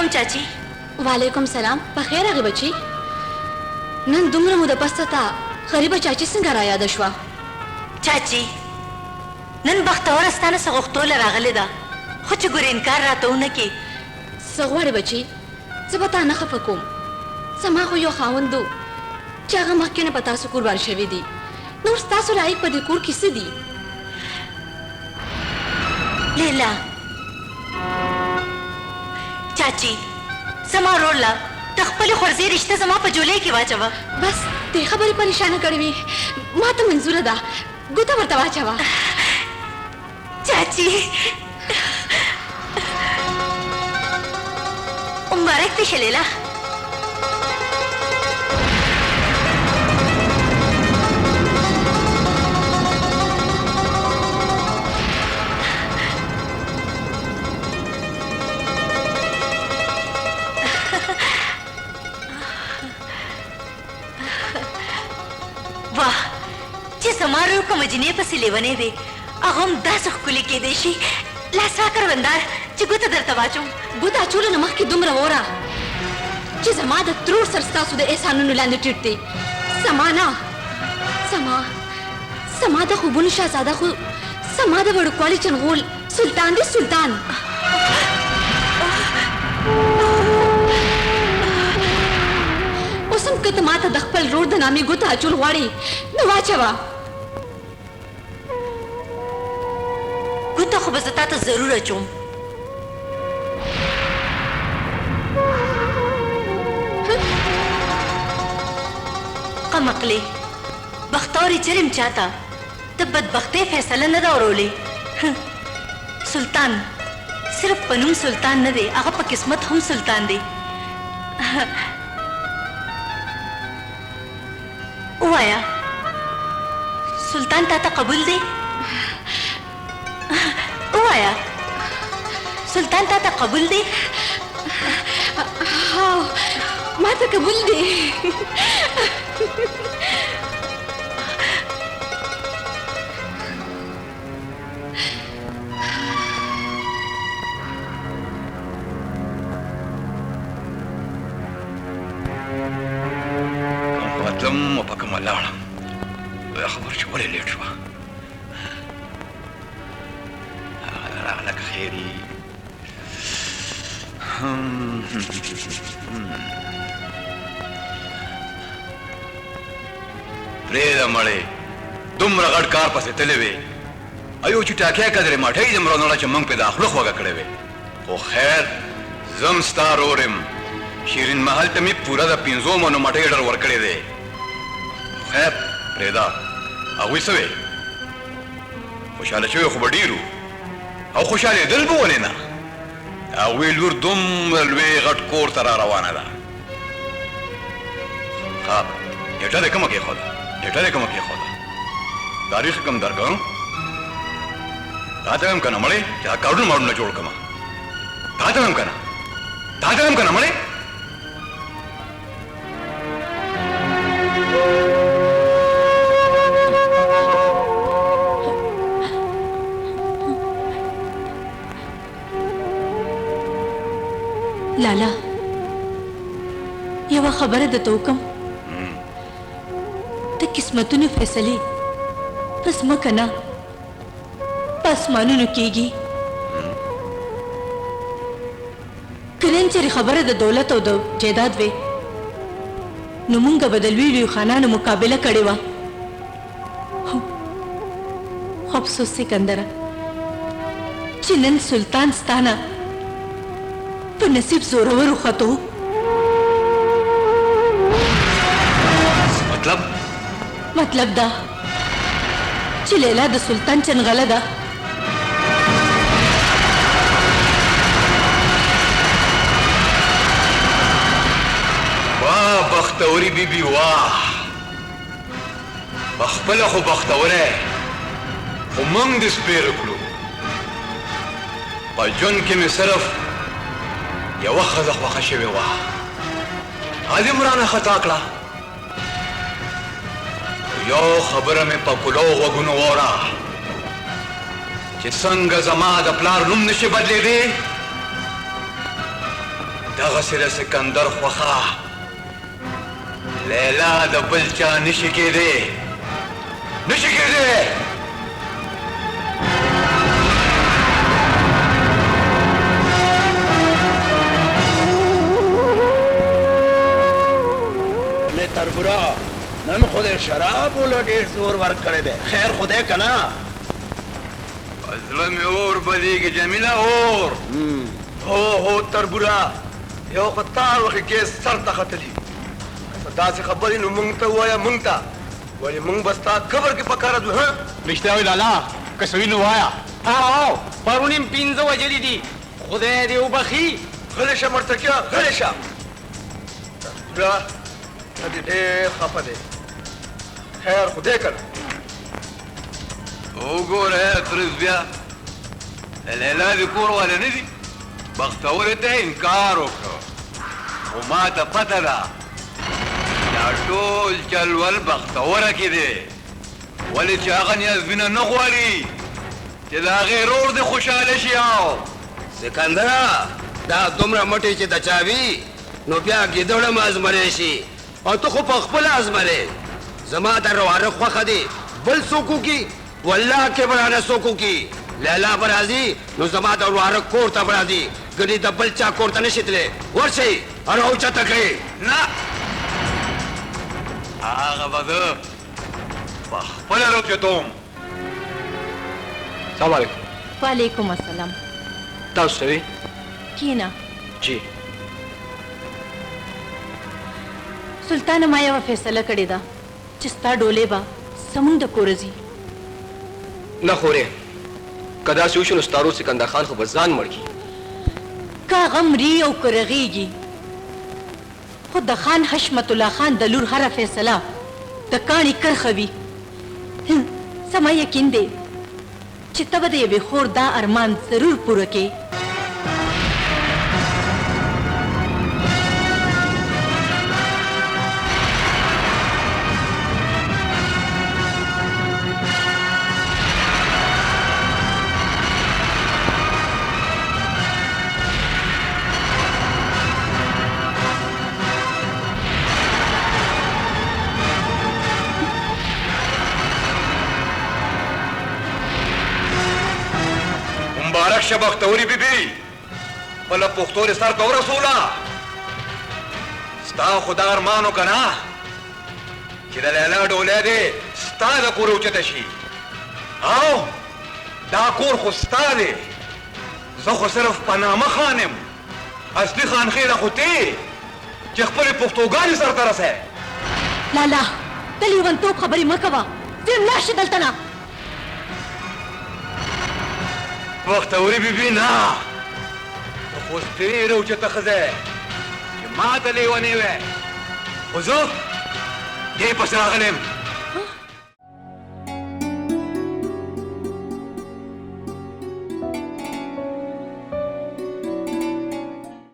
अलैकुम चाची। वालेकुम सलाम। बखैर आगे बच्ची? नन दुमरा मुदा पस्ता खरीबा चाची څنګه را یاد شوه؟ चाची नन बختور استانه سغختول راغله ده خو چې ګور انکار راته ونه کی. سغواړې بچی زه به تا نه خفه کوم. زما خو یو خاوند و چې هغه مخکې نه په تاسو قربان شوي دي. نور ستاسو لایق په دې کور کې څه دي؟ لیلا चाची زما رولا د خپل خورزي رشته زما په جولای کې واچوه. بس دې خبرې پریشانه کړې وي ما ته منظوره ده. ګوته ورته واچوه. चाची مبارک دې شه لیلا. वाह چې زمارو کوم جنې پسې لیونې وي هغه هم داسې ښکلې کېدی شي لاسا کروندار چې ګوته درته واچوم. ګوته اچولو نه مخکې دومره وره چې زما د ترور سر ستاسو د احسانونو لاندې ټیټ دی. زما نه زما د خوبونو شهزاده خو زما د وړوکوالي چنغول سلطان دی سلطان. اوس هم که ته ما ته د خپل رور د نامې ګوته اچول غواړې نو واچوه. ګوته خو به زه تا ته ضرور اچوم. قمقلې بختورې جرم چاته د بدبختۍ فیصله نه ده اورولې. سلطان صرف په نوم سلطان نه دی هغه په قسمت هم سلطان دی. ووایا سلطان تا ته قبول دی؟ ووایا سلطان تا ته قبول دی؟ ما ته قبول دی. وتلم وپکم ولاړم. دا خبر چې ولې لیټ شوه راغلک خیري. پرېږده مړې دومره غټ کار پسې تللی وې ایو چې ټاکیا قدرې ماټۍ دې مرانوړه چې موږ پې د خوله خوږه کړې وې. خو خیر زم ستا رور یم. شیرین محل ته مې پوره د 500 منو ماټۍ ډر ورکړی دی. خیر پرېږده هغوی څه وې خوشحاله شوي خو به ډېرو او خوشحالېدل به ولې نه. هغوی لور دومره لوی غټ کور ته را روانه ده. ښه نیټه دې کومه کېښوده تاریخ کم درکړم تا ته ویم که نه مړې چې دا کارډونه مارډونه جوړ کړمه. تا ته ویم که نه مړې. لالا یوه خبره درته وکړم. د قسمتونو فیصلې په ځمکه نه په اسمانونو کېږي. که نن چېرې خبره د دولت او د جایداد وې نو مونږ به د لویو خانانو مقابله کړې وه. خو افسوس سکندره چې نن سلطان ستانه په نصیب زورور وختو. مطلب دا چې لیلا د سلطان چنغله ده. واه بختوري بیبي واه بخپله خو بختوره خو موږ دې سپېره کړو. په ژوند کې مې صرف یوه ښځه خوښه شوې وه هغه دې رانه خطا کړه. یو خبره مې په کلو غوږونو واوره چې څنګه زما د پلار نوم نشي بدلېدی دغسې د سکندر خوښه لیلا د بل چا نشي کېدی نشي کېدی تربورا نن خود شراب ولا ډېر زور ورکړی دی خیر خدای که نه زړه مې اور بلیږي جمیله اور هو تربورا یو خو تا وخې کې سر ته ختلي که داسې خبرې نو موږ ته ووایه موږ ته ولې موږ به ستا قبر کې پکاره ځو ها رښتیا وایي لالا که سوي نو وایه او پرون یې 5 وژلي دي خدای دې وبخي غلی شه مرتکیه غلی شه تربورا ته دې ډېر خفه دی خیر خدای که نه وګوره ترس بیا د لیلا د کور والا نه دي بختورې ته انکار وکړو خو ما ته پته ده دا ټول چلول بختوره کې دی ولې چې هغه نیازبینه نه غواړي چې د هغې رور دې خوشحاله شي او سکندره دا دومره مټې چې د چا وي نو بیا ګیدړ هم ازمری شي او ته خو په خپله ازمرې زما د رواره خوښه دی بل څوک وکړي والله کې به رانه څوک وکړي لیلا به راځي نو زما د رواره کور ته به راځي ګنې د بل چا کور ته نه شي تللی ورشئ راوچته کړئ نه هغه به زه په خپله راوچتوم سلام علیکم وعلیکم السلام تاسو سوي کینا جی سلطانه ما یوه فیصله کړې ده چې ستا ډولې به زموږ د کوره ځي نه خورې که داسې وشو نو ستارو سکندر خان خو به ځان مړ کړي که هغه مري او که رغېږي خو د خان حشمت الله خان د لور هره فیصله د کاڼي کرښه وي زما یقین دی چې ته به د یوې خور دا ارمان ضرور پوره کړې مبارک شه بختوري بیبي خپله پښتو دې سر ته ورسوله ستا خو دا ارمان وکړه نه چې د لیلا ډولۍ دې ستا د کوره اوچته شي او دا کور خو ستا دی زه خو صرف په نامه خان یم اصلي خانخېله خو ته چې خپلې پښتوګانې سرته رسئ لالا د لیونتوب خبرې مه کوه ځې لاړ شي دلته نه بختوري بیبي نه ته خو اوس ډېره اوچته ښځه چې ما ته لیونې وې خو زه دې پسې راغلی یم